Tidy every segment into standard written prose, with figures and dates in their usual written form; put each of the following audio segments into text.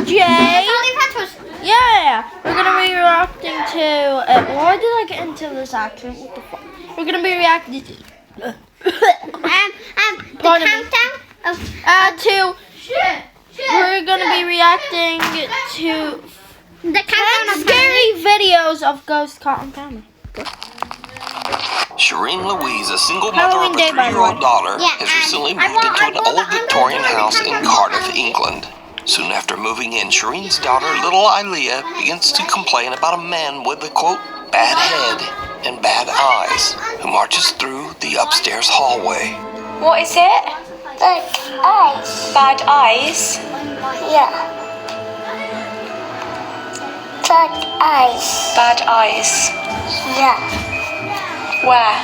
Jay. Yeah, we're gonna be reacting to. Why did I get into this accent? What the fuck? We're gonna be reacting to. The countdown of to. We're gonna be reacting to the countdown of scary videos of ghost caught on camera. Shireen Louise, a single mother of a Halloween Day, by the 3-year-old way. daughter, Yeah, has recently I moved into an want old the Victorian house in Halloween Cardiff, Day. England. Soon after moving in, Shireen's daughter, little Ilea, begins to complain about a man with a, quote, bad head and bad eyes, who marches through the upstairs hallway. What is it? like eyes. Bad eyes? Yeah. Bad eyes. Bad eyes. Yeah. Where?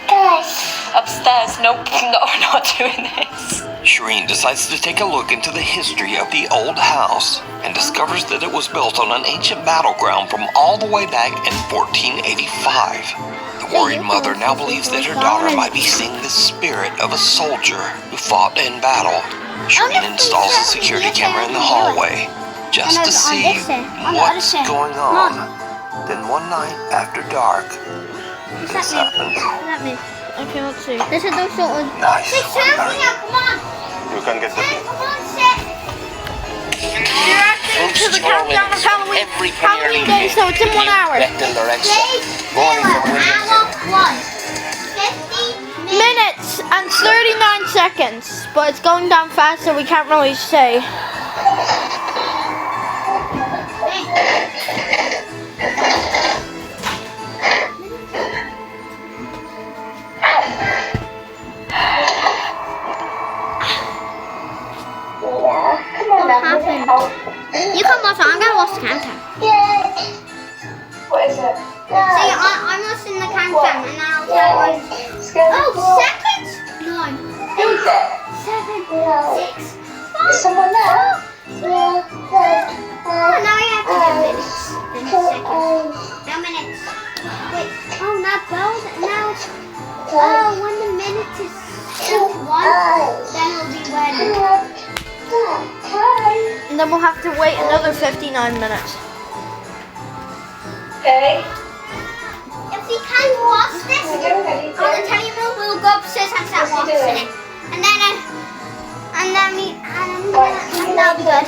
Guys. Upstairs. Nope, no, we're not doing this. Shireen decides to take a look into the history of the old house and discovers that it was built on an ancient battleground from all the way back in 1485. The worried mother now believes that her daughter might be seeing the spirit of a soldier who fought in battle. Shireen installs a security camera in the hallway just to see what's going on. Then one night after dark, this happens. Okay, let's see. This is those sort of. Nice. Come on. You can get the Come on, sit. Reacting to the countdown of Halloween Day, so it's in 1 hour. Minutes and 39 seconds, but it's going down fast, so we can't really say. What happened? You come watch. I'm gonna watch the countdown. What is it? See, I'm watching the countdown, and I'll tell you. Oh, seconds? No. Who's it? 7, 6, 5. Is someone there? Oh, now I have to do minutes. Then seconds. Now minutes. Wait. Oh, now bells. Now. Oh, when the minute is 1, then it'll be when. And then we'll have to wait another 59 minutes. Okay. If we can watch this on the television, we'll go upstairs and start watching it. And then that'll be good.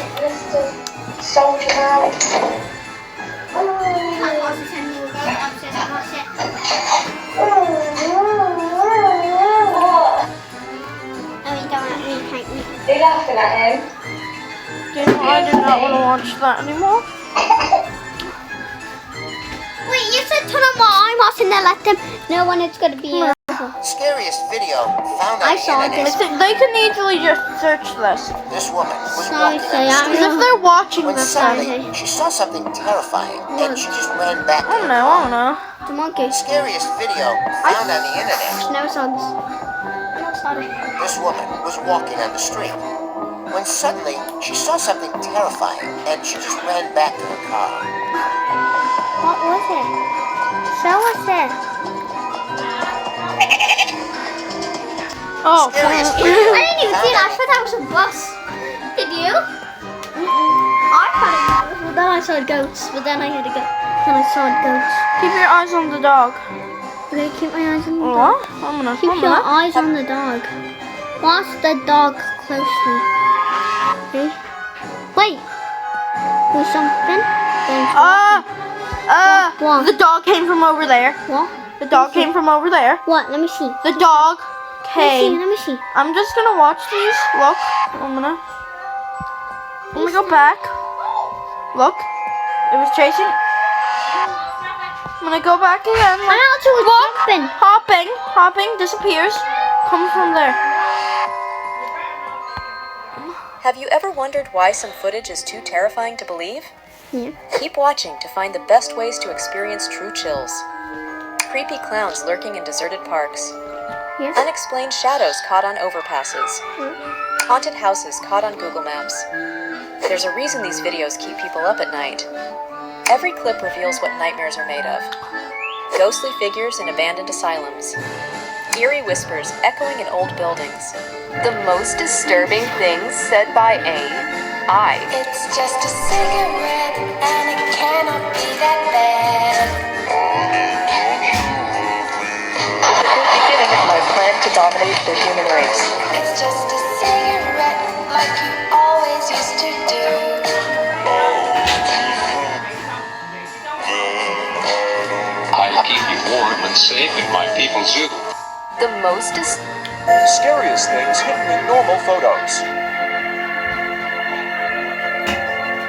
Soldier man. Can't watch it and we'll go upstairs and watch it. No, we don't have me, can't we? Are you laughing at him? I do not want to watch that anymore. Wait, you said tell them what I'm watching, then let them know when it's going to be. Scariest video found on I the saw internet. this. They can easily just search this. This woman was Sorry, walking say on the Because street if they're watching when this, suddenly she saw something terrifying and she just ran back. I don't know. The monkey. Scariest video found on the internet. Never saw this. Never saw it. This woman was walking on the street when suddenly she saw something terrifying and she just ran back to her car. What was it? Show us it. Oh, Scariest I video didn't even see that. I thought that was a bus. Did you? I thought it was. But then I saw goats. But then I had to go. Then I saw goats. keep your eyes on the dog. Okay, keep my eyes on the dog. What? I'm gonna. Keep your eyes on the dog. Watch the dog closely. Okay? Wait. There's something. What? The dog came from over there. What? The dog came from over there. What? Let me see. The dog came. Let me see. I'm just gonna watch these. Look. I'm gonna go back. Look. It was chasing. I'm gonna go back again. I also was jumping. Hopping, disappears. Comes from there. Have you ever wondered why some footage is too terrifying to believe? Yeah. Keep watching to find the best ways to experience true chills. Creepy clowns lurking in deserted parks. Yeah. Unexplained shadows caught on overpasses. Haunted houses caught on Google Maps. There's a reason these videos keep people up at night. Every clip reveals what nightmares are made of. Ghostly figures in abandoned asylums. Eerie whispers echoing in old buildings. The most disturbing things said by AI. It's just a cigarette and it cannot be that bad. The beginning of my plan to dominate the human race. It's just a cigarette like you always used to do. I'll keep you warm and safe in my people's zoo. The most Scariest things hidden in normal photos.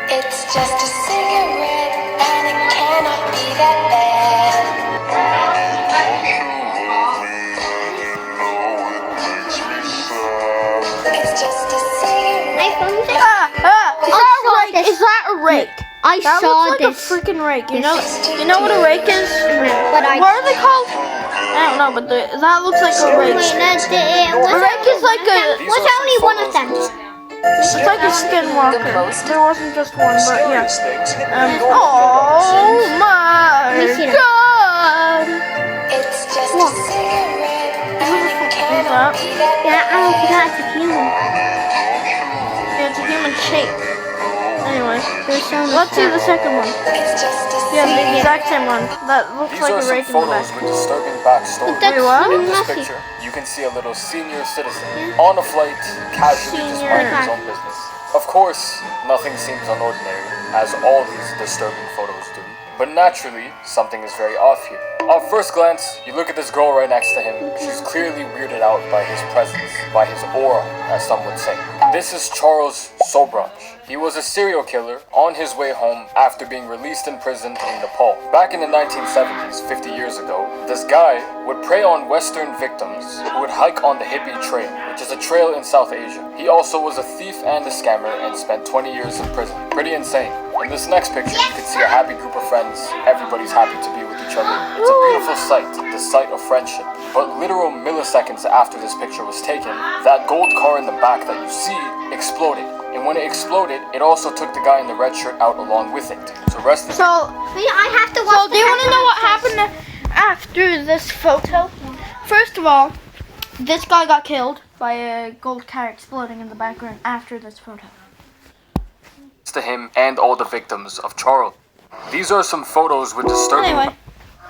It's just a cigarette and it cannot be that bad. It's just a cigarette. My phone's Is that a rake? Is that a rake? I That saw looks like this. a freaking rake. You know what a rake is? But I What are they called? I don't know, but that looks like a rake. Wait, that's it. A rake is like a. Was only one of them. It's like a skinwalker. The most- There wasn't just one, but yeah. Scariest things hidden in normal Oh my me see that. god! It's just a cigarette and it cannot be that Yeah, I forgot it's a human. Yeah, it's a human shape. Anyway, There's so much let's see the second one. It's just a Yeah, the cigarette. exact same one. That looks These like are a some rake in the photos back. with disturbing backstory. That's Wait, what? so In this messy. picture, you can see a little senior citizen on a flight, casually just Senior. minding his own business. Of course, nothing seems unordinary, as all these disturbing photos do. But naturally, something is very off here. On first glance, you look at this girl right next to him. She's clearly weirded out by his presence, by his aura, as some would say. This is Charles Sobranch. He was a serial killer on his way home after being released in prison in Nepal. Back in the 1970s, 50 years ago, this guy would prey on Western victims who would hike on the Hippie Trail, which is a trail in South Asia. He also was a thief and a scammer and spent 20 years in prison. Pretty insane. In this next picture, you can see a happy group of friends. Everybody's happy to be with each other. It's a beautiful sight, the sight of friendship. But literal milliseconds after this picture was taken, that gold car in the back that you see exploded. And when it exploded, it also took the guy in the red shirt out along with it. So rest in So, Wait, I have to watch so do you want to know what happened after this photo? First of all, this guy got killed by a gold car exploding in the background after this photo. to him and all the victims of Charles. These are some photos with disturbing. Anyway,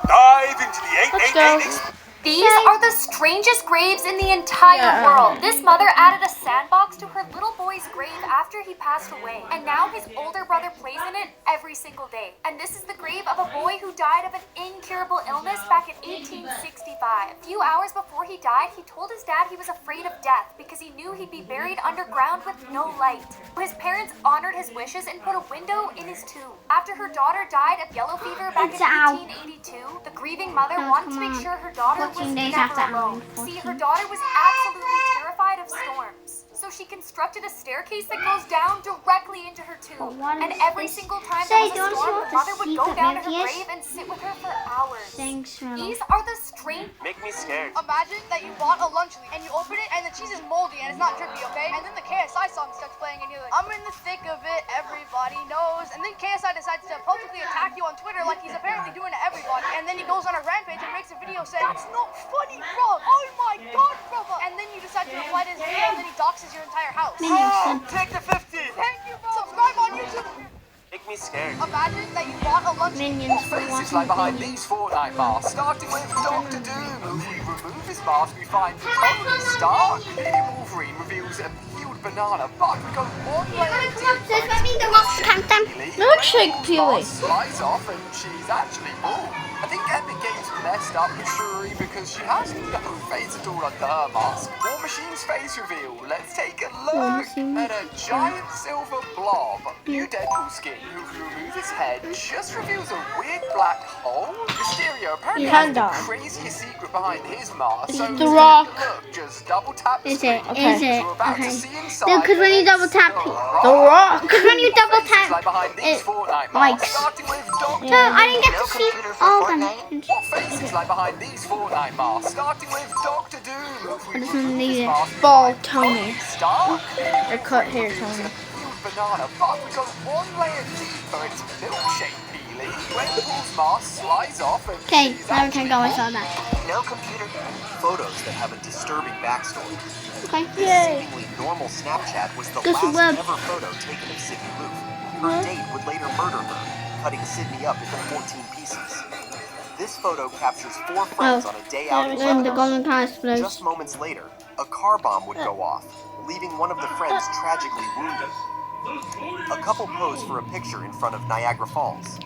Dive into the let's go. 888 These are the strangest graves in the entire Yeah. world. This mother added a sandbox to her little boy's grave after he passed away. And now his older brother plays in it every single day. And this is the grave of a boy who died of an incurable illness back in 1865. A few hours before he died, he told his dad he was afraid of death because he knew he'd be buried underground with no light. His parents honored his wishes and put a window in his tomb. After her daughter died of yellow fever back in 1882, the grieving mother wanted to make sure her daughter was 14 days never after alone. Halloween. See, her daughter was absolutely terrified of storms. So she constructed a staircase that goes down directly into her tomb. what And is every this? single time Say, there was a don't you storm, want her to mother would see go the down to her Memphis? grave and sit with her for hours. Thanks, Rilla. These are the strange. Make me scared. Imagine that you bought a lunch leaf and you open it and the cheese is moldy and it's not drippy, okay? And then the KSI song starts playing and you're like, I'm in the thick of it, everybody knows. And then KSI decides to publicly attack you on Twitter like he's apparently doing to everybody. And then he goes on a rampage and makes a video saying, it's not funny, bro. Oh my god, brother. And then you decide to reply to his video and then he doxes your entire house. Take the 50. Thank you, bro. Subscribe on YouTube. Make me scared. Imagine that you bought a lunch leaf. Minions for Faces watching lie behind Minions. these Fortnite masks, starting with Doctor Doom. If we remove his mask, we find Tony Stark. Wolverine reveals a peeled banana, but we go one layer Does that mean the rocks count them? Milkshake peeling. Slides off and she's actually bald. I think Epic Games messed up with Shuri because she has no face at all under her mask. War Machine's face reveal. Let's take a look at a giant silver blob. New Deadpool skin, who if you remove his head, just reveals a weird black hole. Mysterio apparently has the Gandalf. craziest secret behind his mask. So The Rock. Look, just double tap the Is screen. it? Is it? We're about Okay. to see inside. No, because when you double tap, The Rock. because when you double Faces tap, lie behind these it Fortnite masks, likes. starting with Doctor No, I didn't get to see all of them. What faces lie behind these Fortnite masks? Starting with Doctor Doom. If we I just remove need his it. mask, we Bald find Tony. Stark. Or cut hair Tony. Peeled banana, but we go one layer deeper. It's milkshake peeling. Eventually, Gwenpool's mask slides off and Okay, she's now we can go. I saw actually that. No computer. Photos that have a disturbing backstory. Okay. This seemingly normal Snapchat was the This last web. ever photo taken of Sydney Loof. Her date would later murder her, cutting Sydney up into 14 pieces. This photo captures 4 friends on a day out in And the Lebanon. golden car explodes. Just moments later, a car bomb would go off, leaving one of the friends tragically wounded. A couple posed for a picture in front of Niagara Falls.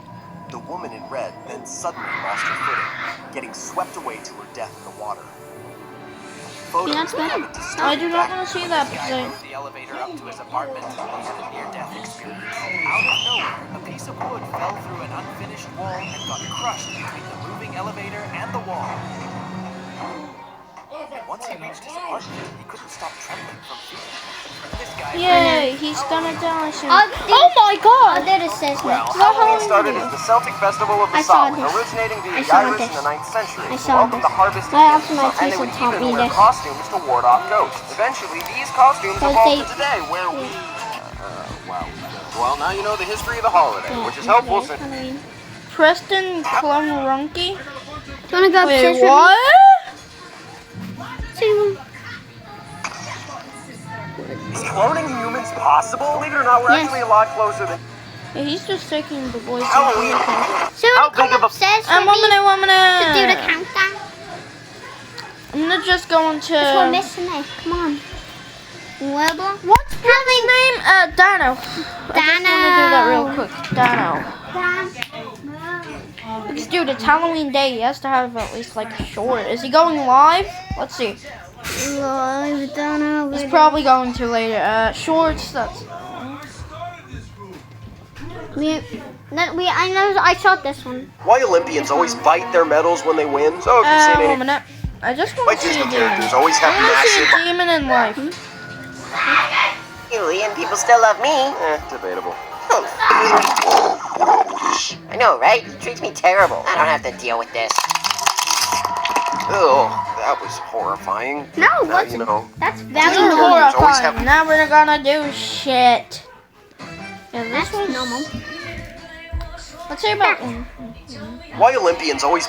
The woman in red then suddenly lost her footing, getting swept away to her death in the water. Photos that's that have better. a disturbing I do not want to see that. Guy rode the elevator up to his apartment and had a near-death experience. Out of nowhere, a piece of wood fell through an unfinished wall and got crushed between the moving elevator and the wall. Once he reached his apartment, he couldn't stop trembling from fear. This guy Yay, he's gonna die soon. Oh, Oh my god! there it says Well, next. Halloween started as the Celtic festival of the I saw Samhain, this. originating via I saw Irish this. in the 9th century. I to saw welcome this. the harvest Right of after my and they teacher would taught even me wear this. costumes to ward off ghosts. Eventually, these costumes So evolved they- to today, where we... Well, now you know the history of the holiday, which is helpful since... Halloween. Preston Klumrunke? Do you wanna go upstairs Wait, with what? me? Is cloning humans possible? Believe it or not, we're Yes. actually a lot closer than... Yeah, he's just taking the boys. Halloween. So you wanna come upstairs with me One minute, 1 minute. to do the countdown? I'm not just going to. That's what we're missing it. Come on. Webber. What's his name? Dano. I just want to do that real quick. Dano. Because, dude, it's Halloween Day. He has to have at least like a short. Is he going live? Let's see. Live, Dano. He's probably going to later. Shorts. That's. I shot this one. Why Olympians always bite their medals when they win? So, if you've seen 1 any... minute. I just Why want to see a Disney demon. characters always have I want to see massive... a demon in life. Julian, people still love me. Debatable. I know, right? He treats me terrible. I don't have to deal with this. Oh, that was horrifying. No, it Now, wasn't. you know, That's This very is always normal. horrifying. have- Now we're gonna do shit. Yeah, this That's was normal. Let's say about why Olympians always...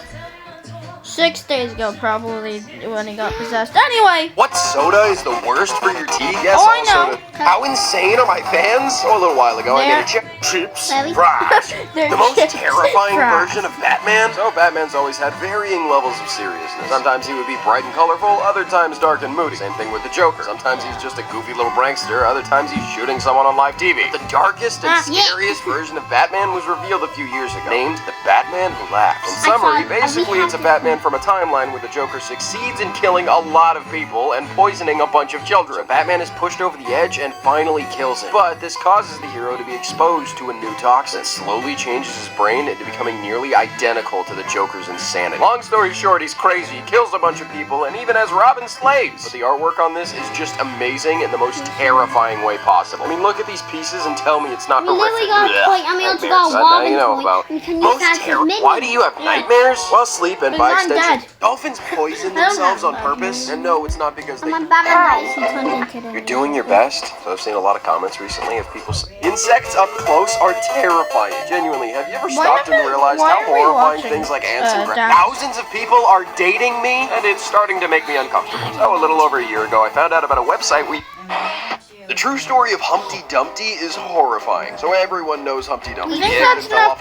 6 days ago, probably when he got possessed. Anyway, What soda is the worst for your teeth? Yes, Oh, I all know. soda. How insane are my fans? Oh, a little while ago, I made a chips Very- fries. They're The most chips terrifying fries. version of Batman. So Batman's always had varying levels of seriousness. Sometimes he would be bright and colorful, other times dark and moody. Same thing with the Joker. Sometimes he's just a goofy little prankster, other times he's shooting someone on live TV. The darkest and Yeah. scariest version of Batman was revealed a few years ago, named the Batman Who Laughs. In I summary, saw- basically we it's a have- Batman from a timeline where the Joker succeeds in killing a lot of people and poisoning a bunch of children. So Batman is pushed over the edge and finally kills him. But this causes the hero to be exposed to a new toxin that slowly changes his brain into becoming nearly identical to the Joker's insanity. Long story short, he's crazy, he kills a bunch of people, and even has Robin slaves. But the artwork on this is just amazing in the most terrifying way possible. I mean, look at these pieces and tell me it's not We literally horrific. got a toy, and we also got a Nightmares. Now Robin you know toy. about We can use most that as a terror. minion. Why do you have nightmares? While sleeping, by Because I'm extension. dead. Dolphins poison I don't themselves have on purpose? And no, it's not because they... I'm a Batman he turned into the... You're doing your best. So I've seen a lot of comments recently of people saying insects up close are terrifying. Genuinely, have you ever stopped and realized why how are we horrifying watching, things like ants and Dan? thousands of people are dating me, and it's starting to make me uncomfortable. So a little over a year ago, I found out about a website where the true story of Humpty Dumpty is horrifying. So everyone knows Humpty Dumpty. I think did that's and fell enough off